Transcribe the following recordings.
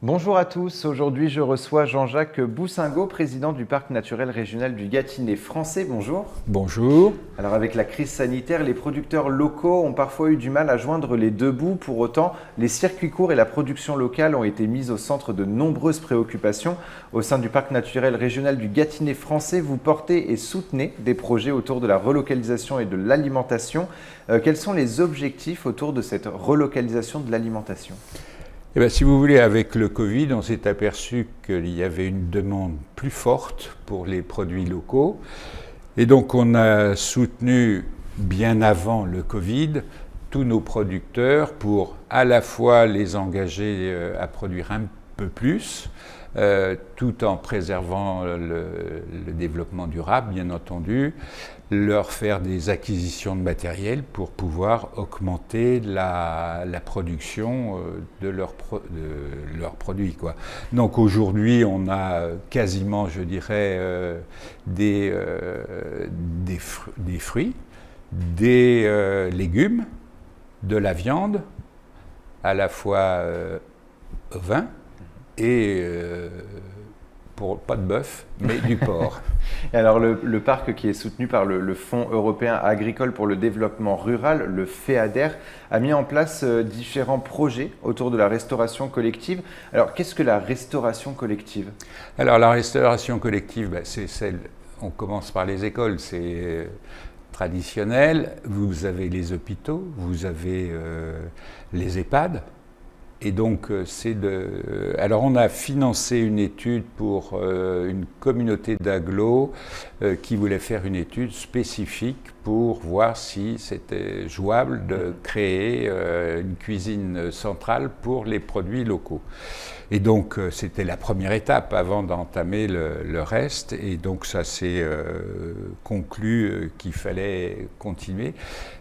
Bonjour à tous, aujourd'hui je reçois Jean-Jacques Boussingault, président du Parc naturel régional du Gâtinais français. Bonjour. Bonjour. Alors avec la crise sanitaire, les producteurs locaux ont parfois eu du mal à joindre les deux bouts. Pour autant, les circuits courts et la production locale ont été mis au centre de nombreuses préoccupations. Au sein du Parc naturel régional du Gâtinais français, vous portez et soutenez des projets autour de la relocalisation et de l'alimentation. Quels sont les objectifs autour de cette relocalisation de l'alimentation ? Eh bien, si vous voulez, avec le Covid, on s'est aperçu qu'il y avait une demande plus forte pour les produits locaux. Et donc, on a soutenu, bien avant le Covid, tous nos producteurs pour à la fois les engager à produire un peu plus, tout en préservant le développement durable, bien entendu, leur faire des acquisitions de matériel pour pouvoir augmenter la production de leurs produits, quoi. Donc aujourd'hui, on a quasiment, je dirais, des fruits, des légumes, de la viande, à la fois ovin et pas de bœuf, mais du porc. Et alors le parc qui est soutenu par le Fonds européen agricole pour le développement rural, le FEADER, a mis en place différents projets autour de la restauration collective. Alors qu'est-ce que la restauration collective ? Alors la restauration collective, c'est celle, on commence par les écoles, c'est traditionnel. Vous avez les hôpitaux, vous avez les EHPAD. Et donc, alors, on a financé une étude pour une communauté d'agglos qui voulait faire une étude spécifique pour voir si c'était jouable de créer une cuisine centrale pour les produits locaux. Et donc, c'était la première étape avant d'entamer le reste. Et donc, ça s'est conclu qu'il fallait continuer.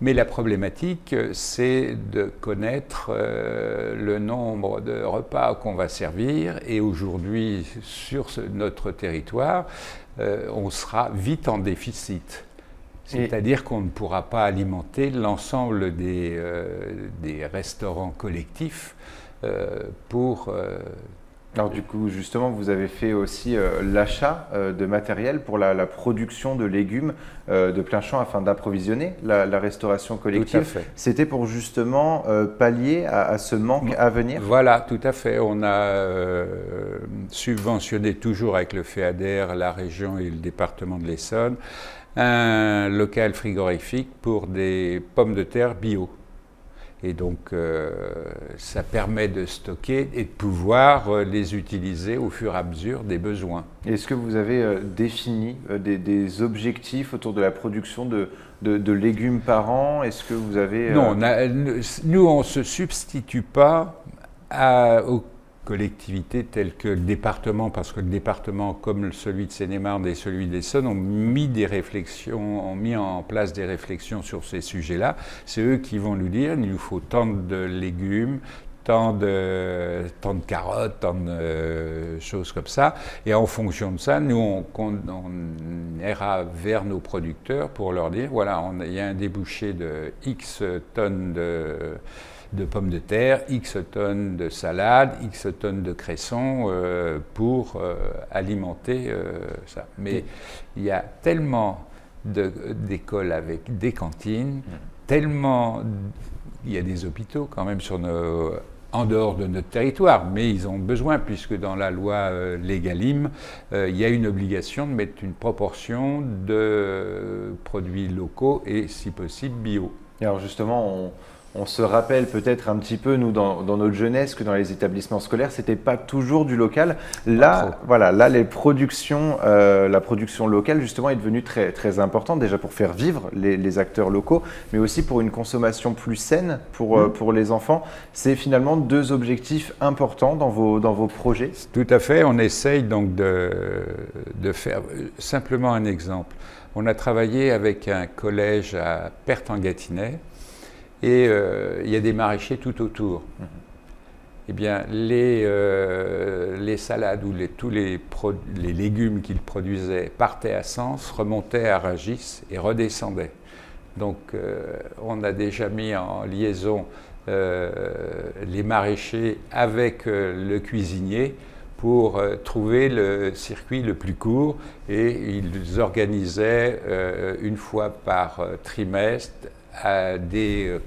Mais la problématique, c'est de connaître le nombre de repas qu'on va servir. Et aujourd'hui, sur notre territoire, on sera vite en déficit. C'est-à-dire qu'on ne pourra pas alimenter l'ensemble des restaurants collectifs pour... Alors du coup, justement, vous avez fait aussi l'achat de matériel pour la production de légumes de plein champ afin d'approvisionner la restauration collective. Tout à fait. C'était pour justement pallier à ce manque à venir ? Voilà, tout à fait. On a subventionné toujours avec le FEADER, la région et le département de l'Essonne, un local frigorifique pour des pommes de terre bio. Et donc, ça permet de stocker et de pouvoir les utiliser au fur et à mesure des besoins. Est-ce que vous avez défini des objectifs autour de la production de légumes par an ? Est-ce que vous avez... Non, nous, on ne se substitue pas aux collectivités telles que le département, parce que le département, comme celui de Seine-et-Marne et celui d'Essonne, ont mis en place des réflexions sur ces sujets-là. C'est eux qui vont nous dire, il nous faut tant de légumes, tant de carottes, tant de choses comme ça. Et en fonction de ça, nous, on ira vers nos producteurs pour leur dire, voilà, il y a un débouché de X tonnes de pommes de terre, X tonnes de salade, X tonnes de cresson pour alimenter ça. Mais il y a tellement d'écoles avec des cantines, tellement... Il y a des hôpitaux quand même en dehors de notre territoire, mais ils ont besoin, puisque dans la loi Légalim, il y a une obligation de mettre une proportion de produits locaux et, si possible, bio. Et alors justement, on se rappelle peut-être un petit peu, nous, dans notre jeunesse, que dans les établissements scolaires, c'était pas toujours du local. Là, voilà, là, la production locale, justement, est devenue très, très importante, déjà pour faire vivre les acteurs locaux, mais aussi pour une consommation plus saine pour les enfants. C'est finalement deux objectifs importants dans vos projets. Tout à fait. On essaye donc de faire simplement un exemple. On a travaillé avec un collège à Perth-en-Gâtinais, et il y a des maraîchers tout autour. Eh bien, les salades ou tous les légumes qu'ils produisaient partaient à Sens, remontaient à Rungis et redescendaient. Donc, on a déjà mis en liaison les maraîchers avec le cuisinier pour trouver le circuit le plus court, et ils organisaient une fois par trimestre des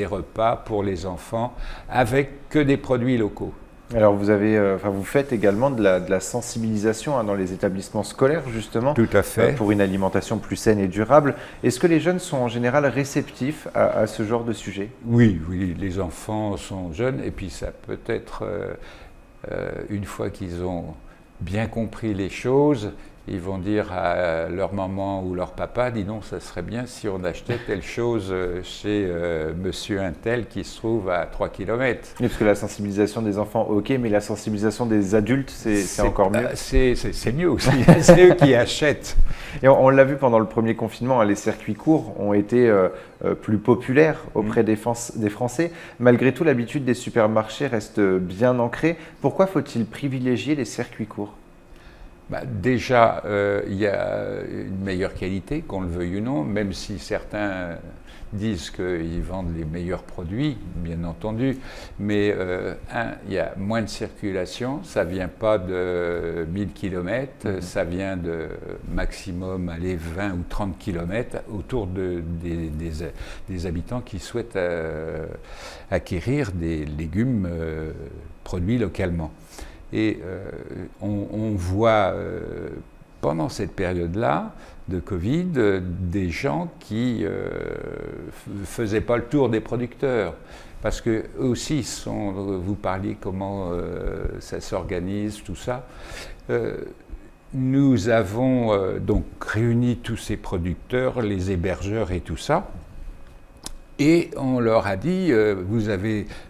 repas pour les enfants avec que des produits locaux. Alors vous faites également de la sensibilisation dans les établissements scolaires justement. Tout à fait. Pour une alimentation plus saine et durable. Est-ce que les jeunes sont en général réceptifs à ce genre de sujet? Oui, les enfants sont jeunes, et puis ça peut être, une fois qu'ils ont bien compris les choses, ils vont dire à leur maman ou leur papa, dis donc, ça serait bien si on achetait telle chose chez monsieur untel qui se trouve à 3 km. Oui, parce que la sensibilisation des enfants, ok, mais la sensibilisation des adultes, c'est encore mieux. C'est mieux aussi, c'est eux qui achètent. Et on l'a vu pendant le premier confinement, les circuits courts ont été plus populaires auprès des Français. Malgré tout, l'habitude des supermarchés reste bien ancrée. Pourquoi faut-il privilégier les circuits courts? Déjà, il y a une meilleure qualité, qu'on le veuille ou non, même si certains disent qu'ils vendent les meilleurs produits, bien entendu. Mais il y a moins de circulation, ça ne vient pas de 1000 km, ça vient de maximum 20 ou 30 km autour des habitants qui souhaitent acquérir des légumes produits localement. Et on voit pendant cette période-là de Covid des gens qui ne faisaient pas le tour des producteurs. Parce qu'eux aussi, vous parliez comment ça s'organise, tout ça. Nous avons donc réuni tous ces producteurs, les hébergeurs et tout ça. Et on leur a dit,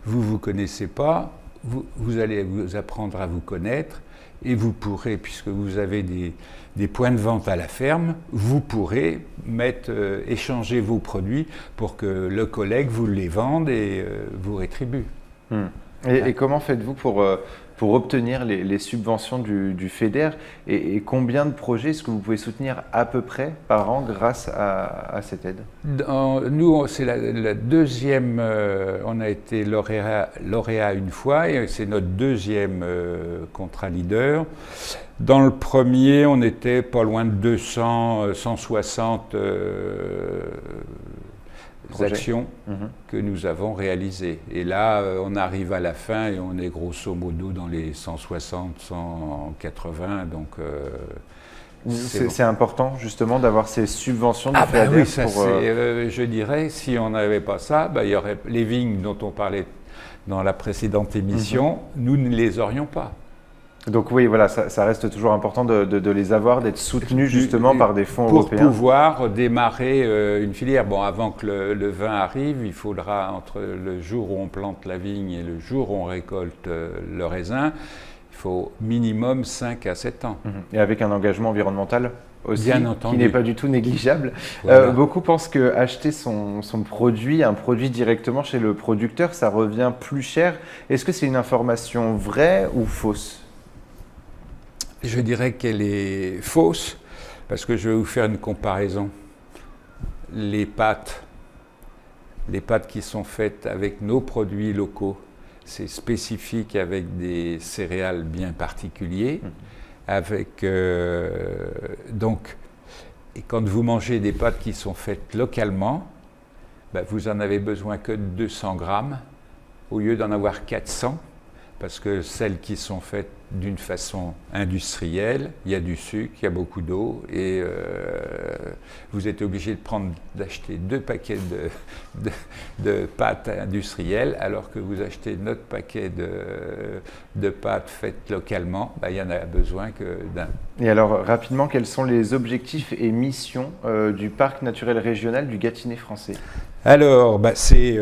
vous connaissez pas, vous allez vous apprendre à vous connaître, et vous pourrez, puisque vous avez des points de vente à la ferme, vous pourrez échanger vos produits pour que le collègue vous les vende et vous rétribue. Et comment faites-vous pour obtenir les subventions du FEDER, et combien de projets est-ce que vous pouvez soutenir à peu près par an grâce à cette aide? Nous, c'est la deuxième, on a été lauréat une fois, et c'est notre deuxième contrat leader. Dans le premier, on était pas loin de 200, 160 actions que nous avons réalisées. Et là, on arrive à la fin et on est grosso modo dans les 160, 180. Donc, c'est important justement d'avoir ces subventions du FEDER. Oui, pour, je dirais, si on n'avait pas ça, il y aurait les vignes dont on parlait dans la précédente émission, nous ne les aurions pas. Donc oui, voilà, ça reste toujours important de les avoir, d'être soutenus justement par des fonds européens. Pour pouvoir démarrer une filière. Bon, avant que le vin arrive, il faudra, entre le jour où on plante la vigne et le jour où on récolte le raisin, il faut minimum 5 à 7 ans. Et avec un engagement environnemental aussi, qui n'est pas du tout négligeable. Voilà. Beaucoup pensent qu'acheter son produit, un produit directement chez le producteur, ça revient plus cher. Est-ce que c'est une information vraie ou fausse ? Je dirais qu'elle est fausse, parce que je vais vous faire une comparaison. Les pâtes qui sont faites avec nos produits locaux, c'est spécifique avec des céréales bien particuliers, avec donc, et quand vous mangez des pâtes qui sont faites localement, vous en avez besoin que de 200 grammes au lieu d'en avoir 400, parce que celles qui sont faites d'une façon industrielle, il y a du sucre, il y a beaucoup d'eau, et vous êtes obligé d'acheter 2 paquets de pâtes industrielles, alors que vous achetez notre paquet de pâtes faites localement, il y en a besoin que d'un. Et alors, rapidement, quels sont les objectifs et missions du parc naturel régional du Gâtinais français ? Alors, c'est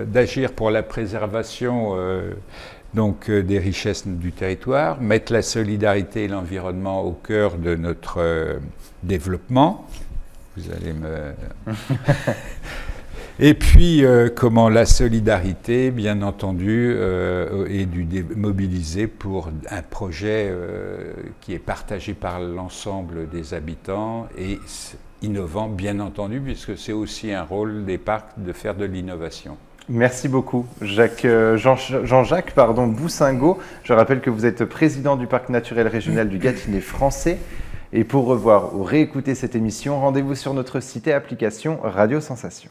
d'agir pour la préservation donc des richesses du territoire, mettre la solidarité et l'environnement au cœur de notre développement. Vous allez me... Et puis, comment la solidarité, bien entendu, est mobilisée pour un projet qui est partagé par l'ensemble des habitants et innovant, bien entendu, puisque c'est aussi un rôle des parcs de faire de l'innovation. Merci beaucoup, Jean-Jacques Boussingault. Je rappelle que vous êtes président du Parc naturel régional du Gâtinais français. Et pour revoir ou réécouter cette émission, rendez-vous sur notre site et application Radio Sensation.